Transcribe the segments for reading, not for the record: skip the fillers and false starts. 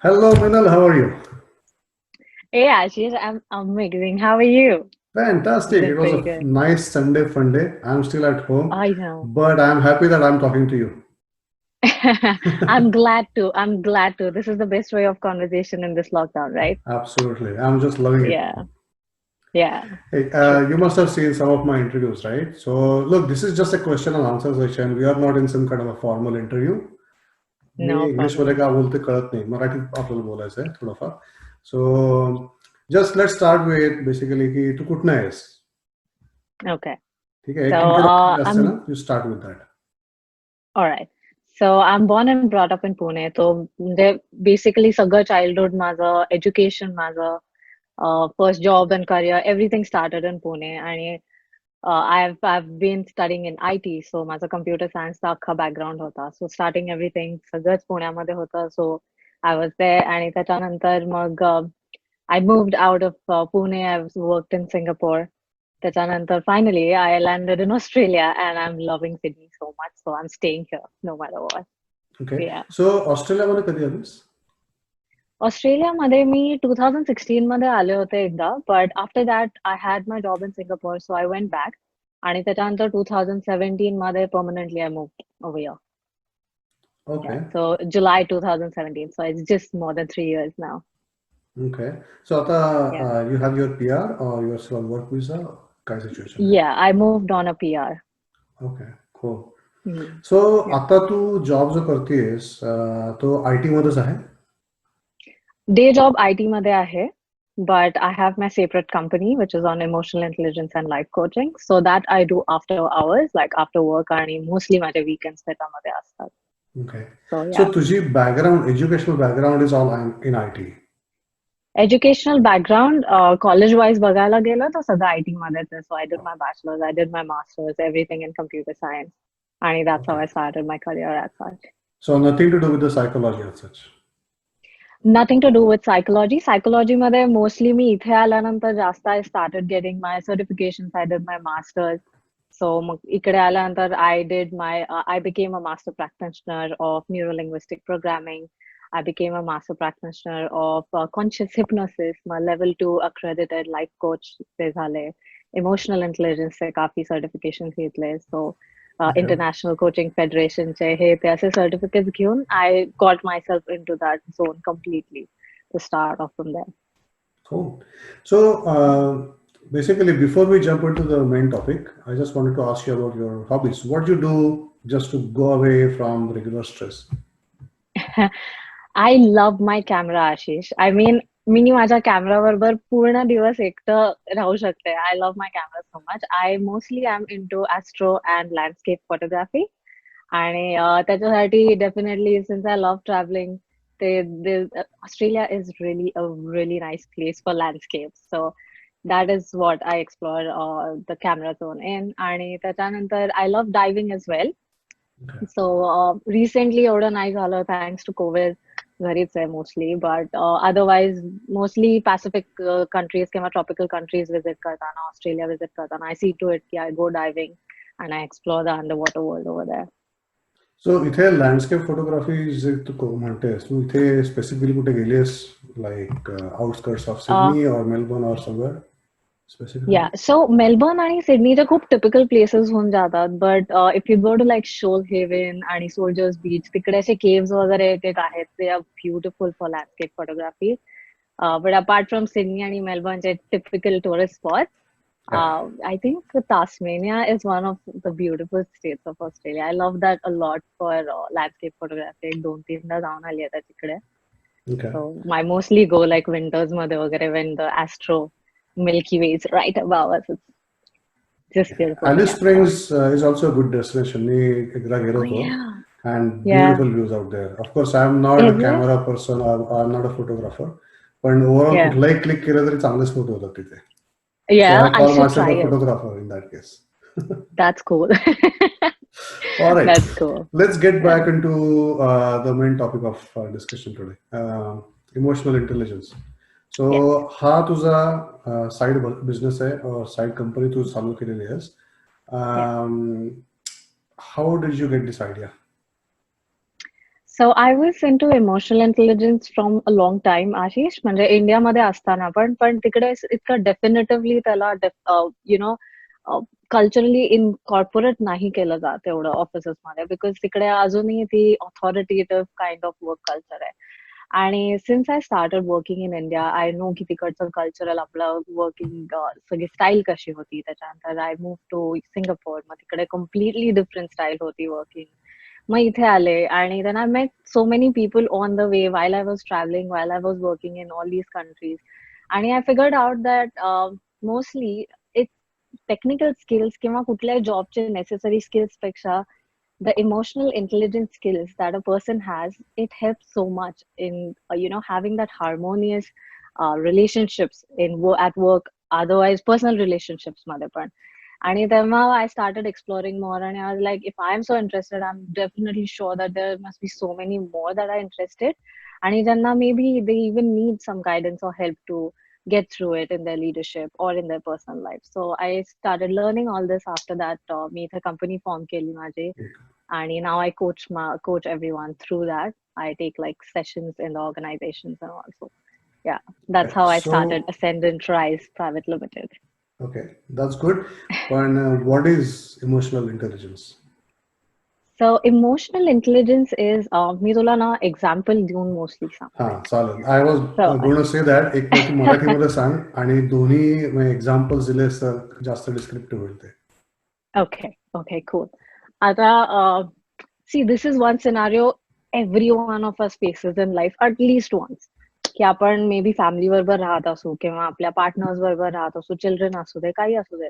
Hello, Minal. How are you? Hey Ashish, I'm amazing. How are you? I'm Fantastic. It doing was pretty a good. nice Sunday fun day. I'm still at home, I know. but I'm happy that I'm talking to you. I'm glad to. I'm glad to. This is the best way of conversation in this lockdown, right? Absolutely. I'm just loving it. Yeah, yeah, Hey, true. you must have seen some of my interviews, right? So, look, this is just a question and answer session. We are not in some kind of a formal interview. Me No इंग्लिशमध्ये problem. का बोलते कळत नाही मराठीत आपल्याला बोलायचं आहे थोडंफार so just let start with basically की तू कुठनं आहेस Okay. ठीक आहे So, एक इंट्रोडक्शन असते ना I'm you start with that all right. So, I'm born and brought up in Pune. So, basically सगळं childhood माझं, education माझं, first job and career, everything started in Pune. आणि I've been studying in IT, so माझं computer science चा अख्खा background होता. So starting everything सगळंच पुण्यामध्ये होतं. So I was there आणि त्याच्यानंतर मग I moved out of Pune. I've worked in Singapore. त्याच्यानंतर finally I landed in Australia and I'm loving Sydney so much. So I'm staying here no matter what. Okay Yeah. सो ऑस्ट्रेलियामध्ये कधी आलीस ऑस्ट्रेलियामध्ये मी 2016 मध्ये आले होते एकदा, but after that I had my job in Singapore, so I went back. आणि त्याच्यानंतर 2017 मध्ये permanently I moved over here. Okay Yeah, so July 2017. So it's just more than 3 years now. Okay so आता Yeah. You have your P R और your stall work विजा काय situation आहे Yeah, I moved on a PR. Okay cool Hmm. So Yeah. आता तू job जो करतेस तो I T मध्येच आहे Day job IT मध्ये आहे, but I have my separate company which is on emotional intelligence and life coaching. So that I do after hours, like after work आणि mostly माझे weekends त्याच्यामध्ये असतात. ओके So सो yeah. तुझी background educational background is all in I T Educational background, college wise बघायला गेलं तर सगळं IT मध्येच आहे. So I did my bachelor's, I did my master's, everything in computer science. आणि that's how okay I started my career as such. So nothing to do with the psychology as such Nothing to do with psychology. Psychology मध्ये mostly मी इथे आल्यानंतर जास्त I started getting my certifications. I did my masters. So मग इकडे आल्यानंतर I became a master practitioner of neuro-linguistic programming. I became a master practitioner of conscious hypnosis. Mug level 2 accredited life coach ते झाले. Emotional intelligence चे काफी certifications घेतले. So okay international coaching फेडरेशनचे हे ते असे सर्टिफिकेट्स घेऊन I got myself into that zone completely to start off from there. cool so basically before we jump into the main topic I just wanted to ask you about your hobbies what do you do just to go away from regular stress I love my camera Ashish. I mean मी माझ्या कॅमेरा बरोबर पूर्ण दिवस एकटं राहू शकते. I love my camera so much. I mostly am into astro and landscape photography. आणि त्याच्यासाठी definitely since I love travelling ते Australia is really a really nice place for landscape. So that is what I explore the camera zone in. आणि त्याच्यानंतर I love diving as well. okay so recently एवढं नाही झालं thanks to Covid. घरीच आहे mostly. But otherwise mostly Pacific countries किंवा tropical countries visit करताना Australia visit करताना आय सी टू इट की I go diving and I explore the underwater world over there. so इथे landscape photography जे तू म्हणतेस तू इथे स्पेसिफिकली कुठे गेलीस like outskirts of Sydney or Melbourne or somewhere या स्पेसिफिकली सो मेलबर्न आणि सिडनीचे खूप टिपिकल प्लेसेस होऊन जातात. But if you go to like Shoalhaven आणि सोल्जर्स बीच तिकडे असे केव्स वगैरे एक एक आहेत. ते are beautiful for landscape photography. But apart from Sydney आणि मेलबर्नचे typical tourist spot, I think Tasmania is one of the beautiful states of Australia. I love that a lot for landscape photography. एक दोन तीनदा जाऊन आली आहे तिकडे. Okay So I mostly go like winters मध्ये वगैरे when the astro Milky Way is right above us. It's just beautiful to be Alice outside. Springs is also a good destination. मी एकदा गेलो Oh होतो yeah. and Yeah. beautiful views out there. Of course, I'm not a Is it? camera person or I'm not a photographer. पण overall Yeah. कुठलाही click केलं तरी चांगलेच photo होतात तिथे. So Yeah, I I call should myself try a it. photographer in that case. That's cool. All right, That's cool. let's get Yeah. back into the main topic of discussion today, emotional intelligence. So Yeah. हा तुझा side business आहे और side company तू चालू केलेली आहेस. Yeah. How did you get this idea? So I was into emotional intelligence from a long time, Ashish. म्हणजे इंडियामध्ये असताना पण तिकडे इतकं डेफिनेटिव्हली त्याला यु नो कल्चरली इनकॉर्पोरेट नाही केलं जात एवढं ऑफिसेस मध्ये, बिकॉज तिकडे अजूनही ती ऑथॉरिटेटिव्ह काइंड ऑफ वर्क कल्चर आहे. आणि since I started working in India, I know की तिकडचं कल्चरल आपलं वर्किंग सगळी स्टाईल कशी होती. त्याच्यानंतर आय मूव्ह टू सिंगापूर, मग तिकडे कम्प्लिटली डिफरंट स्टाईल होती वर्किंग. मग इथे आले आणि then I met so many people on the way while I was traveling, while I was working in all these countries. आणि I figured out that mostly it's technical skills किंवा कुठल्याही जॉबचे necessary skills पेक्षा the emotional intelligence skills that a person has, it helps so much in having that harmonious relationships at work, otherwise personal relationships मध्ये पण. आणि तेव्हा I started exploring more and I was like, if I'm so interested, I'm definitely sure that there must be so many more that are interested. आणि ज्यांना maybe they even need some guidance or help to get through it in their leadership or in their personal life. So I started learning all this after that. मी इथे company form केली माझी. आणि now I coach everyone through that. I take like sessions in the organizations and also. Yeah, that's how I started So, Ascendant Rise Private Limited. okay, that's good. But what is emotional intelligence? So emotional intelligence is मी तुला ना example देऊन mostly हा सांगते. चालेल. I was So going to say that एक वेळ तू मराठीमध्ये सांग आणि दोन्ही एक्झाम्पल्स दिलेस तर जास्त डिस्क्रिप्टिव्ह होईल ते. okay, cool. आता see, this is one scenario every one of us faces in life at least once. की आपण मे बी फॅमिली बरोबर राहत असू किंवा आपल्या पार्टनर्स बरोबर राहत असू, चिल्ड्रन असू दे, काही असू दे,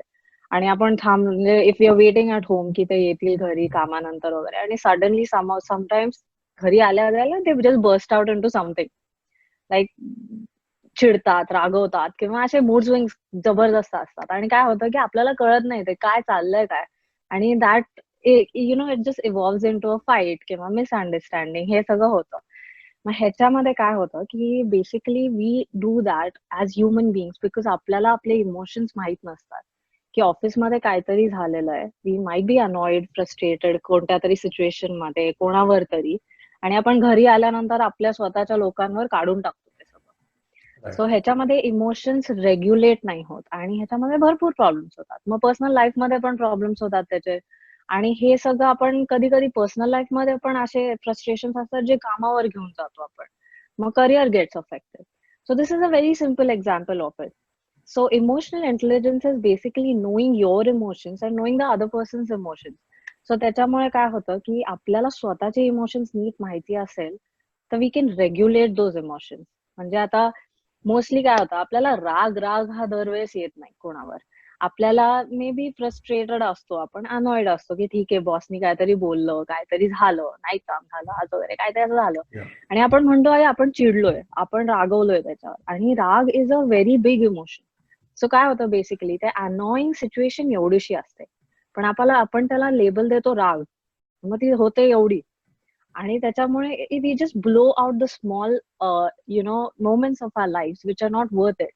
आणि आपण म्हणजे if you are waiting at home की ते येतील घरी कामानंतर वगैरे, आणि सडनली समटाइम्स घरी आल्या आल्या ते just burst out into something like चिडतात, रागवतात किंवा असे मूड स्विंग्स जबरदस्त असतात. आणि काय होतं की आपल्याला कळत नाही ते काय चाललंय काय, आणि that it just evolves into a fight किंवा मिसअंडरस्टँडिंग, हे सगळं होतं. मग ह्याच्यामध्ये काय होतं की basically we do that as human beings because आपल्याला आपले इमोशन्स माहित नसतात. की ऑफिसमध्ये काहीतरी झालेलं आहे, we might be annoyed, frustrated कोणत्या तरी सिच्युएशन मध्ये कोणावर तरी, आणि आपण घरी आल्यानंतर आपल्या स्वतःच्या लोकांवर काढून टाकतो ते सगळं. सो ह्याच्यामध्ये इमोशन्स रेग्युलेट नाही होत आणि ह्याच्यामध्ये भरपूर प्रॉब्लेम्स होतात. मग पर्सनल लाईफ मध्ये पण प्रॉब्लेम्स होतात त्याचे. आणि हे सगळं आपण कधी कधी पर्सनल लाईफ मध्ये पण असे फ्रस्ट्रेशन असतात जे कामावर घेऊन जातो आपण. मग career gets affected. So this is a very simple example of it. So emotional intelligence is basically knowing your emotions and knowing the other person's emotions. So त्याच्यामुळे काय होतं की आपल्याला स्वतःचे इमोशन्स नीट माहिती असेल तर we can regulate those emotions. म्हणजे आता मोस्टली काय होतं, आपल्याला राग राग हा दरवेळेस येत नाही कोणावर. आपल्याला मे बी फ्रस्ट्रेटेड असतो, आपण अनॉइड असतो की ठीक आहे बॉसनी काहीतरी बोललं, काहीतरी झालं, नाही काम झालं आज वगैरे काहीतरी असं झालं, आणि आपण म्हणतो अरे आपण चिडलोय, आपण रागवलोय त्याच्यावर. आणि राग is a very big emotion. So काय होतं बेसिकली ते अनॉइंग सिच्युएशन एवढीशी असते, पण आपण त्याला लेबल देतो राग, मग ती होते एवढी. आणि त्याच्यामुळे we just blow out the small moments of our life which are not worth it.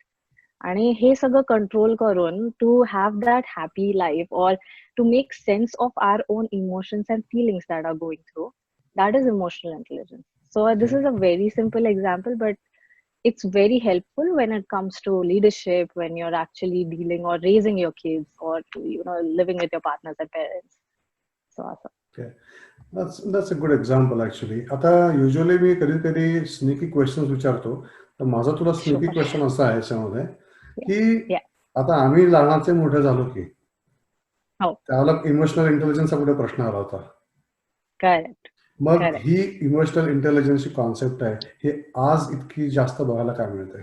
आणि हे सगळं कंट्रोल करून to have that happy life or to make sense of our own emotions and feelings that are going through, that is emotional intelligence. So this is a very simple example, but it's very helpful when it comes to leadership, when you're actually dealing or raising your kids or living with your partners and parents. So awesome. Okay. That's a good example actually. आता usually मी कधी कधी sneaky question विचारतो, तर माझा तुला sneaky Sure. Question असा आहे याच्यामध्ये की Yeah. आता आम्ही लहानाचे मोठे झालो की Oh, त्यावेळेला इमोशनल इंटेलिजन्सचा कुठे प्रश्न आला होता. correct. मग Correct. ही इमोशनल इंटेलिजन्सची कॉन्सेप्ट आहे, हे आज इतकी जास्त बघायला काय मिळते?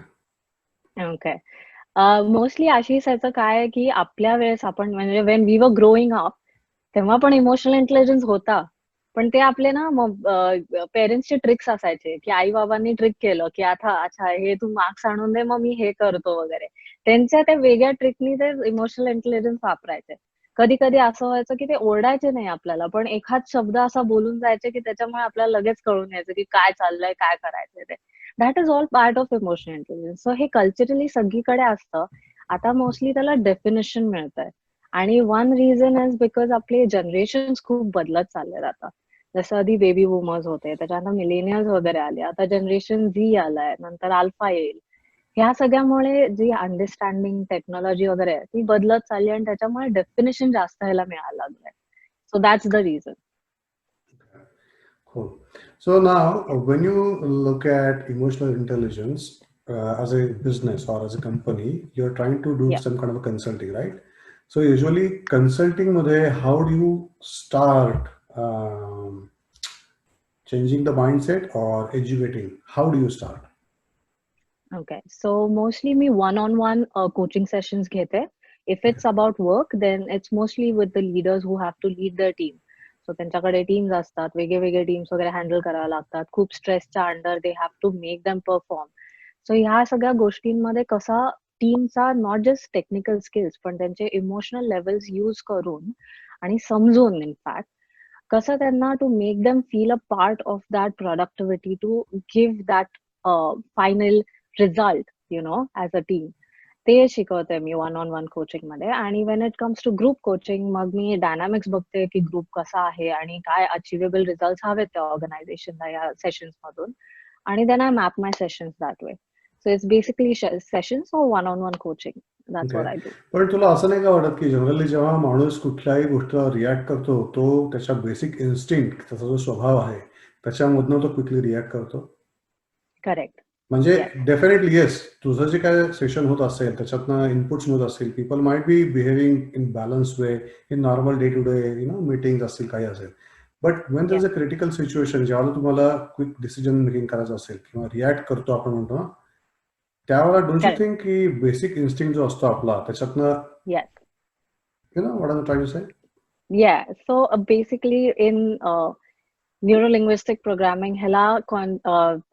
Okay. मोस्टली आशिष याचं काय आहे की आपल्या वेळेस आपण म्हणजे when we were growing up तेव्हा पण इमोशनल इंटेलिजन्स होता, पण ते आपले ना पेरेंट्सचे ट्रिक्स असायचे की आई बाबांनी ट्रिक केलं की आता अच्छा हे तू मार्क्स आणून दे मग मी हे करतो वगैरे. त्यांच्या त्या वेगळ्या ट्रिकनी ते इमोशनल इंटेलिजन्स वापरायचे. कधी कधी असं व्हायचं की ते ओरडायचे नाही आपल्याला, पण एखाद शब्द असा बोलून जायचे की त्याच्यामुळे आपल्याला लगेच कळून यायचं की काय चाललंय, काय करायचंय ते. That is all part of emotional intelligence. So हे कल्चरली सगळीकडे असतं. आता मोस्टली त्याला डेफिनेशन मिळतंय. आणि वन रिझन इज बिकॉज आपले जनरेशन खूप बदलत चालले आता. जसं आधी बेबी बूमर्स होते, त्याच्यानंतर मिलेनियल्स वगैरे आले, आता जनरेशन झी आलाय, नंतर अल्फा येईल. ह्या सगळ्यामुळे जी अंडरस्टँडिंग टेक्नॉलॉजी वगैरे आहे ती बदलत चालली आणि त्याच्यामुळे डेफिनेशन जास्त ह्याला मिळायला लागलंय. So that's the reason. Cool. So now, when you look at emotional intelligence as a business or as a company, you're trying to do Yeah. some kind of a consulting, right? So usually consulting मध्ये how do you start changing the mindset or educating? How do you start? Okay. So mostly me one-on-one coaching sessions घेते. If it's about work, then it's mostly with the leaders who have to lead their team. So त्यांच्याकडे teams असतात, वेगळे teams वगैरे handle करायला लागतात. खूप स्ट्रेसच्या under they have to make them perform. So ह्या सगळ्या गोष्टींमध्ये कसा टीमचा नॉट जस्ट टेक्निकल स्किल्स पण त्यांचे इमोशनल लेवल्स यूज करून आणि समजून इनफॅक्ट कसं त्यांना to make them feel a part of that productivity to give that final result as a team. ते शिकवते मी one-on-one कोचिंग मध्ये. आणि when it comes to group coaching मग मी डायनामिक्स बघते की ग्रुप कसा आहे आणि काय अचिव्हेबल रिझल्ट हवेत त्या ऑर्गनायझेशनला या सेशन्स मधून. आणि then I map my sessions that way. So it's basically sessions or one-on-one coaching. That's what I do. पण तुला असं नाही का वाटत की जनरली जेव्हा माणूस कुठल्याही गोष्टीला रिॲक्ट करतो तो त्याच्या बेसिक इन्स्टिंक्ट त्याचा जो स्वभाव आहे त्याच्यामधनं तो क्विकली रिॲक्ट करतो? करेक्ट. म्हणजे येस. डेफिनेटली येस, तुझं जे काय सेशन होत असेल त्याच्यातनं इनपुट्स मिळत असतील, people might be behaving in balance way in normal day to day meeting असतील काही असेल. But when there is a critical situation जेव्हा तुम्हाला क्विक डिसिजन मेकिंग करायचं असेल किंवा रिॲक्ट करतो आपण म्हणतो ना त्यावेळेला डोंट यू करेक्ट. थिंक की बेसिक इन्स्टिंक्ट जो असतो आपला त्याच्यातनं yes. What I am trying to say? Yeah, so basically in neurolinguistic programming ह्याला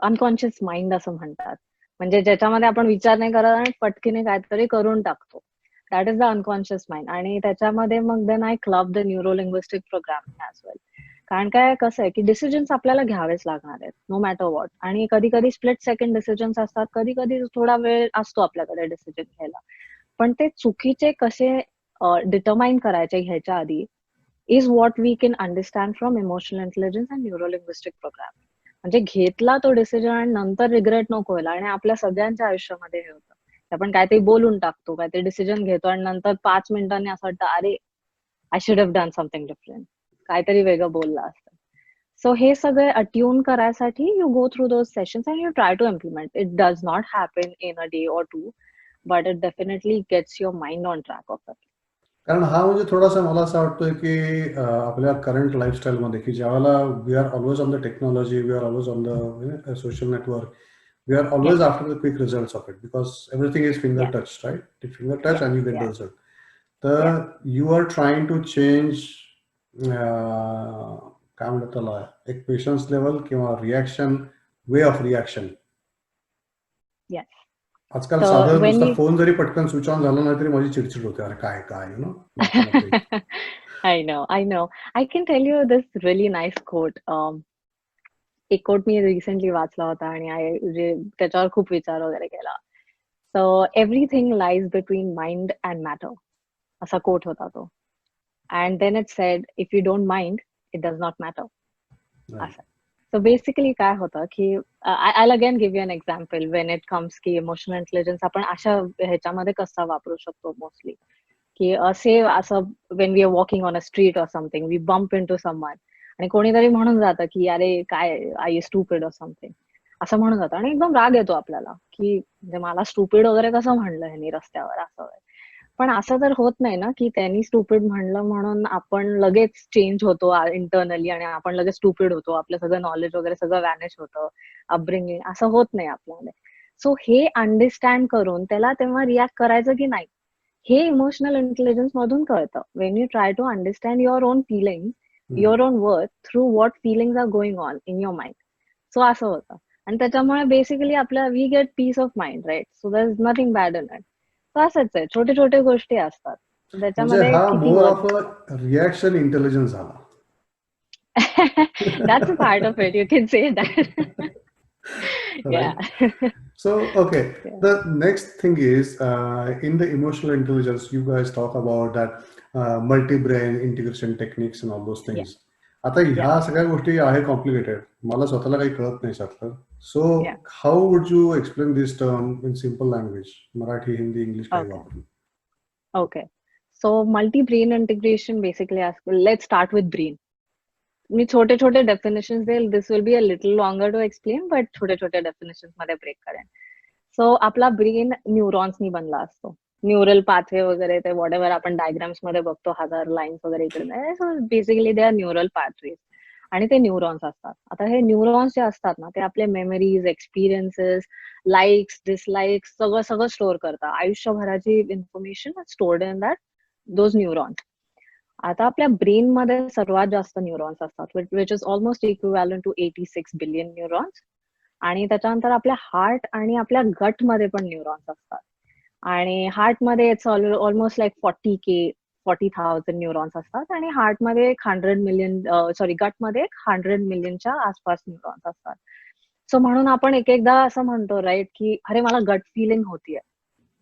अनकॉन्शियस माइंड असं म्हणतात. म्हणजे ज्याच्यामध्ये आपण विचार नाही करत आणि पटकीने काहीतरी करून टाकतो. That is the unconscious mind. आणि त्याच्यामध्ये मग then I club the neurolinguistic programming as well. कारण काय कसं आहे की डिसिजन्स आपल्याला घ्यावेच लागणार आहेत नो मॅटर व्हॉट. आणि कधी कधी स्प्लिट सेकंड डिसिजन्स असतात, कधी कधी थोडा वेळ असतो आपल्याकडे डिसिजन घ्यायला. पण ते चुकीचे कसे डिटरमाइन करायचे ह्याच्या आधी is what we can understand from emotional intelligence and neurolinguistic programming. म्हणजे घेतला तो डिसिजन आणि नंतर रिग्रेट नको व्हायला. आणि आपल्या सगळ्यांच्या आयुष्यामध्ये हे होतं, आपण काहीतरी बोलून टाकतो, काहीतरी डिसिजन घेतो आणि नंतर 5 मिनिटांनी असं वाटतं अरे I should have done something different, काहीतरी वेगळं बोललं असतं. सो हे सगळे अट्यून करायसाठी you go through those sessions and you try to implement. It does not happen in a day or two, but it definitely gets your mind on track of it. कारण हा म्हणजे थोडासा मला असं वाटतोय की आपल्या करंट लाईफस्टाईलमध्ये की ज्यावेळेला we are always on the technology, we are always on the social network, we are always after the quick results of it because everything is finger touch, right? The finger touch and you get the result. You are trying to change काय म्हणतात त्याला एक patience level किंवा reaction, way of reaction. आजकाल साधं नुसतं phone जरी पटकन switch on झाला नाही तरी माझी चिडचिड होते, अरे काय काय I know. I can tell you this really nice quote. एक कोट मी रिसेंटली वाचला होता आणि त्याच्यावर खूप विचार वगैरे केला. So everything lies between mind and matter, असा कोट होता तो. And then it said if you don't mind it does not matter. असं. सो बेसिकली काय होतं की I again give you an example when it comes की emotional intelligence आपण अशा ह्याच्यामध्ये कसा वापरू शकतो मोस्टली की असं when we are walking on a street or something, we bump into someone आणि कोणीतरी म्हणून जातं की अरे काय आय स्टुपिड ऑर समथिंग असं म्हणून जातं आणि एकदम राग येतो आपल्याला की म्हणजे मला स्टुपिड वगैरे कसं म्हणलं ह्यानी रस्त्यावर असं. पण असं तर होत नाही ना की त्यांनी स्टुपिड म्हणलं म्हणून आपण लगेच चेंज होतो इंटरनली आणि आपण लगेच स्टुपिड होतो, आपलं सगळं नॉलेज वगैरे सगळं वॅनिश होतं, अपब्रिंगिंग असं होत नाही आपल्यामध्ये. सो हे अंडरस्टँड करून त्याला तेव्हा रिॲक्ट करायचं की नाही हे इमोशनल इंटेलिजन्स मधून कळतं. When you try to understand your own feeling, your own worth through what feelings are going on in your mind. So असं होतं आणि त्याच्यामुळे बेसिकली आपल्या we get peace of mind, right? So there is nothing bad in it. असंच आहे, छोटे छोटे गोष्टी असतात त्याच्यामध्ये. हा किती more of a reaction intelligence झाला. That's a part of it. You can say that. Yeah. So, okay. The next thing is in the emotional intelligence, you guys talk about that multi-brain integration techniques and all those things. आता Yeah, ह्या सगळ्या गोष्टी आहे complicated, मला स्वतःला काही कळत नाही त्यातलं. सो yeah. How would you explain this term in simple language, Marathi, Hindi, English काही Okay. वापरून? Okay. So multi-brain integration basically let's start with brain. मी छोटे छोटे डेफिनेशंस देईल. This will be a little longer to explain, but छोटे छोटे definitions मध्ये break करेन. सो आपला ब्रेन न्यूरॉन्सनी बनला असतो. न्यूरल पाथवे वगैरे ते वॉट एव्हर आपण डायग्राम्स मध्ये बघतो, 1000 लाईन्स वगैरे इकडे. So basically they are neural pathways आणि ते न्यूरॉन्स असतात. आता हे न्यूरॉन्स जे असतात ना, ते आपले मेमरीज, एक्सपिरियन्सेस, लाईक्स, डिसलाईक्स सगळं सगळं स्टोअर करतात. आयुष्यभराची information stored in that those neurons. आता आपल्या ब्रेन मध्ये सर्वात जास्त न्यूरॉन्स असतात, which is almost equivalent to 86 billion neurons. आणि त्याच्यानंतर आपल्या हार्ट आणि आपल्या गट मध्ये पण न्यूरॉन्स असतात. आणि हार्ट मध्ये इट्स ऑलमोस्ट लाईक 40,000 न्यूरॉन्स असतात. आणि हार्ट मध्ये 100 मिलियन, सॉरी, गट मध्ये 100 मिलियनच्या आसपास न्यूरॉन्स असतात. सो म्हणून आपण एक एकदा असं म्हणतो, राईट, की अरे मला गट फिलिंग होतीये,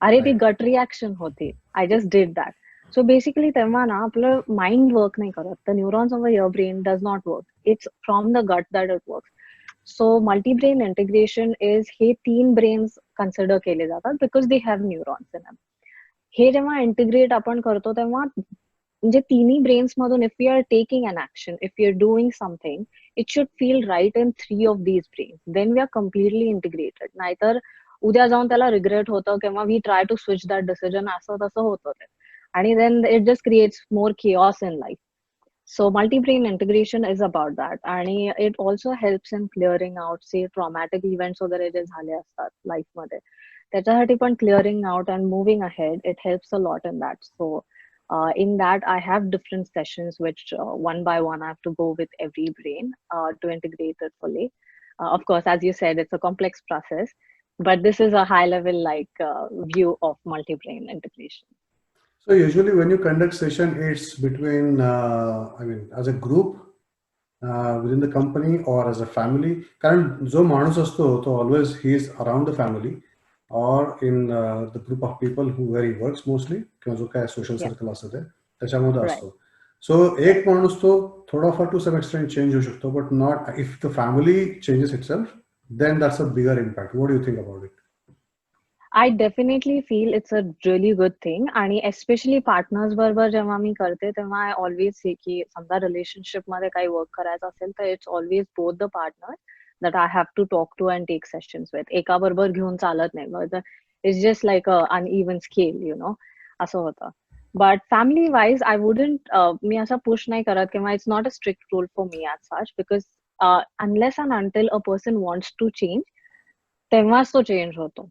अरे ती गट रिॲक्शन होती, I just did that. So basically तेव्हा ना आपलं माइंड वर्क नाही करत. The neurons of your brain does not work. It's from the gut that it work. So multibrain integration is, हे 3 ब्रेन्स कन्सिडर केले जातात because they have neurons in. हे जेव्हा इंटिग्रेट आपण करतो तेव्हा म्हणजे तिन्ही ब्रेन्स मधून, if you are taking an action, if you are doing something, it should feel right in 3 of these brains, then we are completely integrated. नाहीतर उद्या जाऊन त्याला रिग्रेट होतं किंवा we try to switch that decision, असं तसं होतं ते. आणि then it just creates more chaos in life. So multi-brain integration is about that. आणि it also helps in clearing out, say, traumatic events वगैरे जे झाले असतात लाईफ मध्ये, त्याच्यासाठी पण clearing out and moving ahead, it helps a lot in that. So in that I have different sessions which one by one I have to go with every brain to integrate it fully. Of course, as you said, it's a complex process, but this is a high level like view of multi-brain integration. So usually when you conduct session, it's between, I mean, as a group, within the company or as a family. कारण जो माणूस असतो तो always he is around the family or in the group of people who where he works mostly, किंवा जो काय social Yeah, circle असतं ते त्याच्यामध्ये right, असतो. सो right. एक माणूस तो थोडाफार टू सम एक्सटेंट चेंज होऊ शकतो, but not if the family changes itself, then that's a bigger impact. What do you think about it? I definitely feel it's a really good thing. आणि especially partners बरोबर जेव्हा मी करते तेव्हा I always say की समजा relationship मध्ये काही work करायचं असेल तर it's always both the partner that I have to talk to and take sessions with. एका बरोबर घेऊन चालत नाही. It's just like a uneven scale, you know, असं होतं. But family wise I wouldn't, मी असं पुश नाही करत किंवा it's not a strict rule for me as such, because unless and until a person wants to change, तेव्हाच तो change होतो.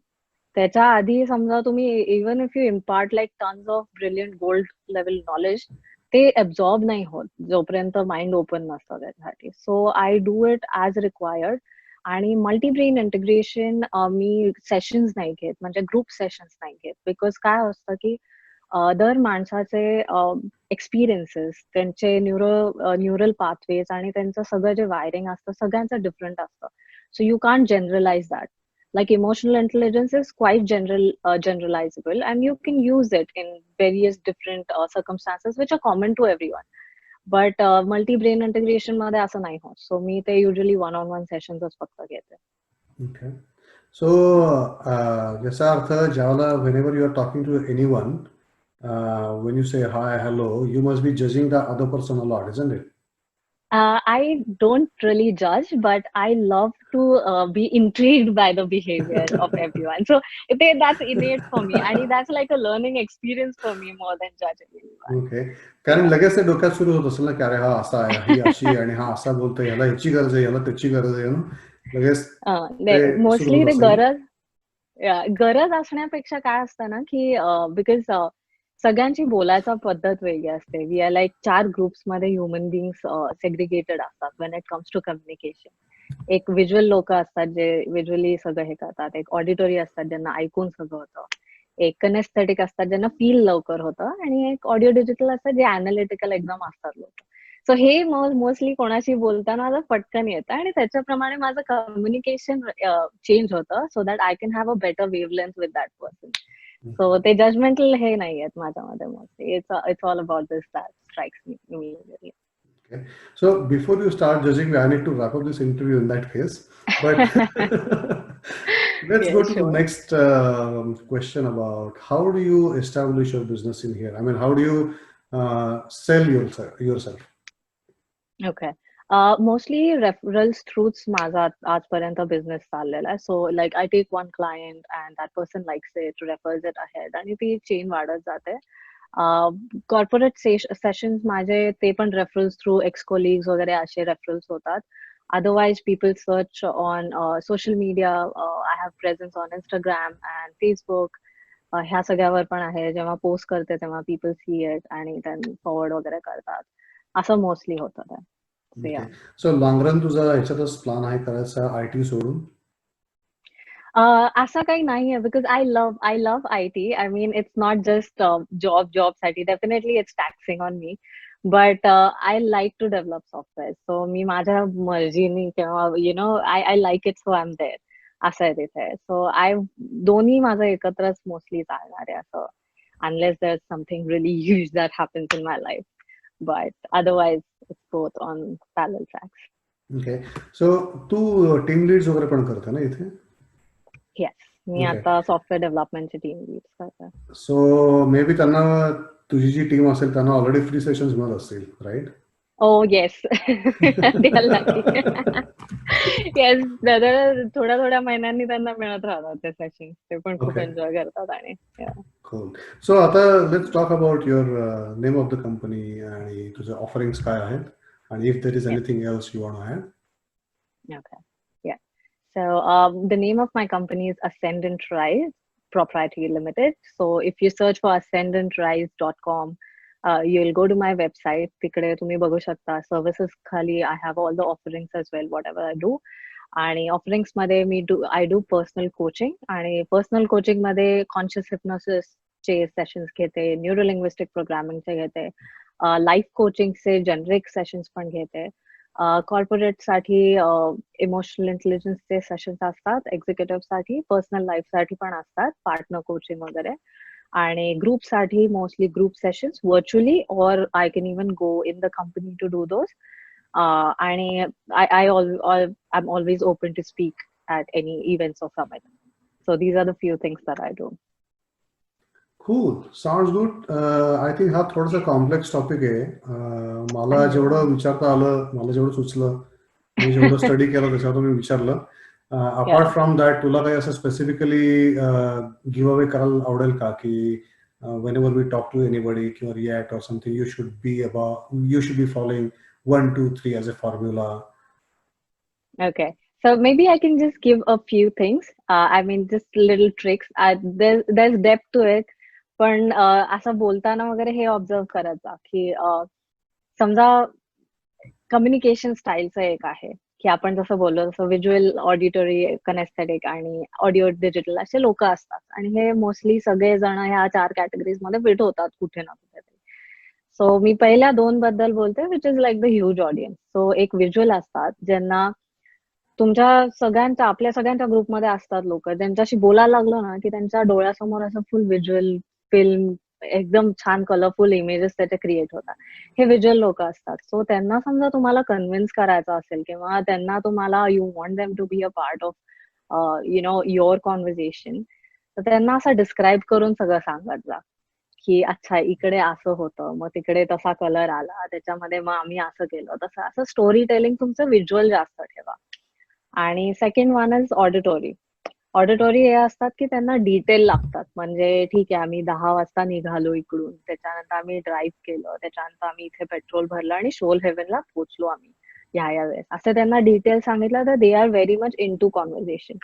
त्याच्या आधी समजा तुम्ही even if you impart like tons of brilliant gold level knowledge, ते अब्झॉर्ब नाही होत जोपर्यंत माइंड ओपन नसतं त्याच्यासाठी. So I do it as required. आणि मल्टीब्रेन इंटिग्रेशन मी सेशन्स नाही घेत, म्हणजे ग्रुप सेशन्स नाही घेत, बिकॉज काय असतं की दर माणसाचे एक्सपिरियन्सेस, त्यांचे न्यूरल पाथवेज आणि त्यांचं सगळं जे वायरिंग असतं सगळ्यांचं डिफरंट असतं. So you can't generalise that. Like emotional intelligence is quite generalizable, and you can use it in various different circumstances which are common to everyone. But multi-brain integration मध्ये असं नाही होत. So मी ते usually one-on-one sessions फक्त घेते. Okay. So याचा अर्थ ज्यावेळेला whenever you are talking to anyone, when you say hi, hello, you must be judging the other person a lot, isn't it? I don't really judge, but I love to be intrigued by the behavior of everyone. So that's innate for me, and that's like a learning experience for me more than judging anyone. Okay. कारण Yeah. लगेच ते डोक्यात सुरू होत असेल ना, की अरे हा असा आहे, ही अशी आहे आणि हा असा बोलतोय, ह्याला ह्याची गरज आहे, ह्याला त्याची गरज आहे, लगेच ते सुरू मोस्टली होत ते असेल. गरज असण्यापेक्षा काय असतं ना, की बिकॉज सगळ्यांची बोलायचा पद्धत वेगळी असते. वी आर लाईक 4 ग्रुप्स मध्ये ह्युमन बिंग्स सेग्रिगेटेड असतात when it comes to communication. एक व्हिज्युअल लोक असतात जे व्हिज्युअली सगळं हे करतात, एक ऑडिटरी असतात ज्यांना ऐकून सगळं होतं, एक कनेस्थेटिक असतात ज्यांना फील लवकर होतं, आणि एक ऑडिओ डिजिटल असतात जे अनालिटिकल एकदम असतात लोक. सो हे मोस्टली कोणाशी बोलताना माझं पटकन येतं आणि त्याच्याप्रमाणे माझं कम्युनिकेशन चेंज होतं, so that I can have a better wavelength with that person. So ते जजमेंटल हे नाही आहेत माझ्यामध्ये mostly. It's all about this that strikes me. Okay. So before you start judging me, I need to wrap up this interview in that case. But let's Yeah, go to the sure. next question about how do you establish your business in here? I mean, how do you sell yourself? Okay. Mostly referrals throughs माझा आजपर्यंत business चाललेला आहे. So like I take one client and that person likes it, refers it ahead आणि ती chain वाढत जाते. Corporate sessions माझे ते पण रेफरल्स थ्रू एक्स कोलिग्स वगैरे असे रेफरल्स होतात. Otherwise people search on social media. I have presence on Instagram and Facebook. ह्या सगळ्यावर पण आहे. जेव्हा पोस्ट करते तेव्हा पीपल सी इट आणि त्यांनी फॉरवर्ड वगैरे करतात. असं मोस्टली होतं ते. So yeah. Okay. So long run तुझा ह्याच्यातच प्लॅन आहे करायचा IT सोडून? असं काही नाहीये because I love IT. I mean, it's not just job साठी. Definitely it's taxing on me. But I like to develop software. So मी माझ्या मर्जीने किंवा I like it so I'm there. असं आहे तिथे. So दोन्ही माझं एकत्रच मोस्टली चालणार आहे असं. Unless there's something really huge that happens in my life. But otherwise it's both on parallel tracks. Okay. So तू टीम लीड्स वगैरे पण करते ना इथे? Yes. मी Okay. आता सॉफ्टवेअर डेव्हलपमेंटची टीम लीड करते. So मे बी त्यांना तुझी जी टीम असेल त्यांना ऑलरेडी फ्री सेशन्स मिळत असतील, right? Oh, yes. They are lucky. Yes, थोड्या महिन्यांनी त्यांना मिळत राहतात ते सेशन्स. ते पण खूप Okay. एन्जॉय करतात आणि yeah. Cool. So आता let's talk about your name of the company आणि तुझे offerings काय आहेत and if there is Yes. anything else you want to add. Okay. Yeah. So the name of my company is Ascendant Rise Proprietary Limited. So if you search for ascendantrise.com, you'll go to my website. तिकडे तुम्ही बघू शकता services खाली I have all the offerings as well, whatever I do. आणि offerings मध्ये I do personal coaching आणि personal coaching मध्ये conscious hypnosis चे सेशन्स घेते, न्यूरो लिंग्विस्टिक प्रोग्रामिंगचे घेते, लाईफ कोचिंगचे जेनरिक सेशन्स पण घेते. कॉर्पोरेट साठी इमोशनल इंटेलिजन्सचे सेशन्स असतात, एक्झिक्युटिव्ह साठी, पर्सनल लाईफ साठी पण असतात, पार्टनर कोचिंग वगैरे. आणि ग्रुप साठी मोस्टली ग्रुप सेशन्स व्हर्च्युअली और I can even go in the company to do those. And I'm always open to speak at any events or summit. So these are the few things that I do. Cool. Sounds good. I think हा थोडासा complex topic आहे. मला जेवढं विचारता आलं, मला जेवढं सुचलं, मी जेवढं स्टडी केलं त्याच्यावर मी विचारलं. अपार्ट फ्रॉम दॅट तुला काही असं स्पेसिफिकली गिव्ह अवे करायला आवडेल का की whenever we talk to anybody or react or something, you should be following 1, 2, 3 as a formula? Okay, so maybe I can just give a few things. I mean, just little tricks. There's depth to it. पण असं बोलताना वगैरे हे observe करत जा की समजा communication स्टाईलचं एक आहे की आपण जसं बोललो तसं व्हिज्युअल, ऑडिटरी, कनेस्थेटिक आणि ऑडिओ डिजिटल असे लोक असतात आणि हे मोस्टली सगळे जण ह्या 4 कॅटेगरीज मध्ये फिट होतात कुठे ना कुठेतरी. सो मी पहिल्या 2 बद्दल बोलते, which is like the huge audience. So एक व्हिज्युअल असतात ज्यांना आपल्या सगळ्यांच्या ग्रुपमध्ये असतात लोक, ज्यांच्याशी बोलायला लागलो ना की त्यांच्या डोळ्यासमोर असं फुल व्हिज्युअल फिल्म, एकदम छान कलरफुल इमेजेस त्याचे क्रिएट होतात. हे व्हिज्युअल लोक असतात. सो त्यांना समजा तुम्हाला कन्व्हिन्स करायचं असेल किंवा त्यांना तुम्हाला you want them to be a part of your conversation, तर त्यांना असं डिस्क्राईब करून सगळं सांगत जा की अच्छा इकडे असं होतं, मग तिकडे तसा कलर आला, त्याच्यामध्ये मग आम्ही असं केलं तसं. असं स्टोरी टेलिंग तुमचं व्हिज्युअल जास्त ठेवा. आणि second one is auditory. Auditory हे असतात की त्यांना डिटेल लागतात. म्हणजे ठीक आहे, आम्ही 10 वाजता निघालो इकडून, त्याच्यानंतर आम्ही ड्राईव्ह केलं, त्याच्यानंतर आम्ही इथे पेट्रोल भरलं आणि शोल हेव्हनला पोहोचलो आम्ही ह्या वेळेस, असं त्यांना डिटेल सांगितलं तर they are very much into conversation.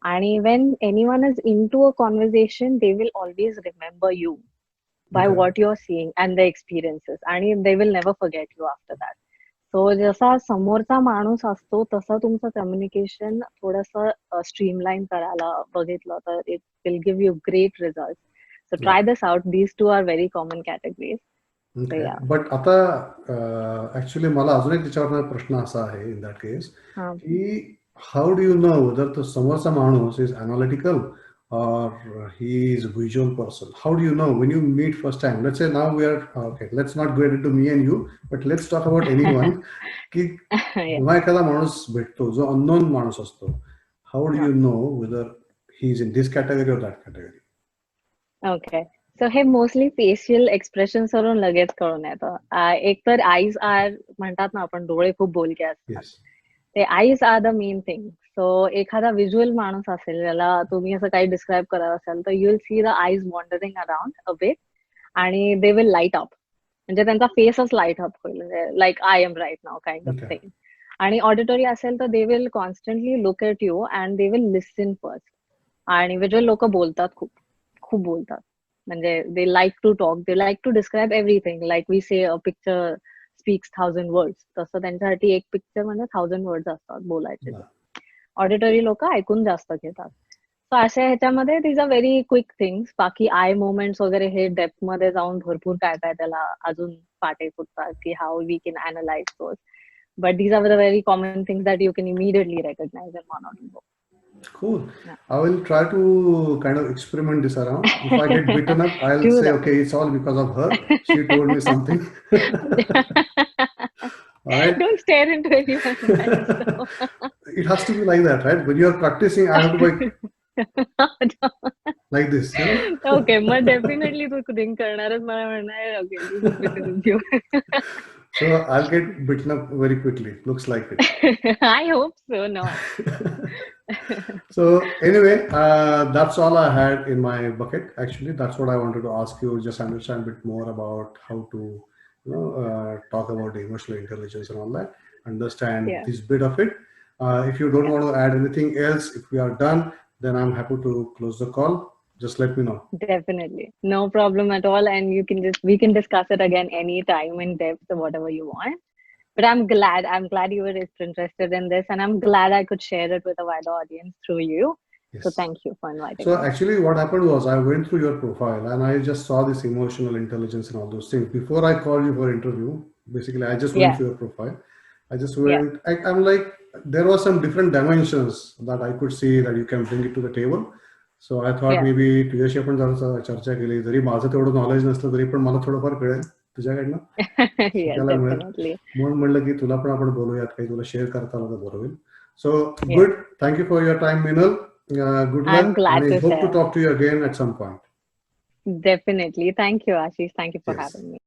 आणि when anyone is into a conversation they will always remember you by what you're seeing and the experiences, and they will never forget you after that. So जसा समोरचा माणूस असतो तसं तुमचं communication थोडंसं streamline करायला बघितलं तर it will give you great results. So try this out. These two are very common categories. So yeah. But आता ऍक्च्युली मला अजून एक त्याच्यावर प्रश्न असा आहे इन दॅट केस की हाऊ डू यू नो जर तो समोरचा माणूस is analytical or he is a visual person? How do you know when you meet first time? Let's say now we are okay. Let's not go into me and you, but let's talk about anyone. की Yeah. जेव्हा एखादा माणूस भेटतो जो unknown माणूस असतो, how do Yeah. you know whether he is in this category or that category? Okay. So हे mostly facial expressions वरून लगेच कळून येतं. एक तर आईज आर म्हणतात ना आपण डोळे खूप बोलके असतात. Yes. ते eyes are the main thing. So एखादा व्हिज्युअल माणूस असेल ज्याला तुम्ही असं काही डिस्क्राईब करत असाल तर you will see the eyes wandering around a bit आणि दे विल लाईट अप. म्हणजे त्यांचा फेसच लाईट अप होईल, like I am right now kind of Okay. Thing. आणि ऑडिटरी असेल तर they will constantly look at you and they will listen first. आणि visual लोक बोलतात खूप खूप बोलतात. म्हणजे they like to talk, they like to describe everything. Like we say a picture speaks 1000 words, तसं त्यांच्यासाठी एक पिक्चर म्हणजे 1000 वर्ड्स असतात बोलायचे. Yeah. ऑडिटरी लोक ऐकून जास्त घेतात. सो अशा ह्याच्यामध्ये these are very quick things. बाकी आय मुवमेंट्स वगैरे हे डेप्थ मध्ये जाऊन भरपूर काय काय त्याला अजून पाटे फुटतात की how we can analyse those. But these are the very common things that you can immediately recognise in one audio. Cool. Yeah. I will try to kind of experiment this around. If I get beaten up, I'll Do say, that. okay, it's all because of her. She told me something. All right. Don't stare into anyone's eyes. So. It has to be like that, right? When you're practicing, I have to like this, you know? Okay, mug definitely तू ring करणारच. मला म्हणणार okay. So I'll get beaten up very quickly. Looks like it. I hope so. No. So anyway, that's all I had in my bucket. Actually, that's what I wanted to ask you. Just understand a bit more about how to, talk about emotional intelligence and all that. Understand Yeah. this bit of it. If you don't want to add anything else, if we are done, then I'm happy to close the call. Just let me know. Definitely. No problem at all. And we can discuss it again anytime in depth or whatever you want. But I'm glad you were interested in this, and I'm glad I could share it with a wider audience through you. Yes. So thank you for inviting So me. actually what happened was I went through your profile and I just saw this emotional intelligence and all those things. Before I called you for interview, basically I just went Yeah. through your profile. I just went, I'm like, there were some different dimensions that I could see that you can bring it to the table. So I thought Yeah. maybe तुझ्याशी आपण जरा चर्चा केली, जरी माझं तेवढं knowledge नसलं तरी पण मला थोडंफार कळेल तुझ्याकडनं. Yes, शिकायला मिळेल. definitely. म्हणून म्हणलं की तुला पण आपण बोलूयात, काही तुला शेअर करता आलं तर बरं होईल. So Yeah. good. Thank you for your time, Minal. Good I'm luck, glad and I to hope to share. talk to you again at some point. Definitely. Thank you, Ashish. Thank you for Yes. having me.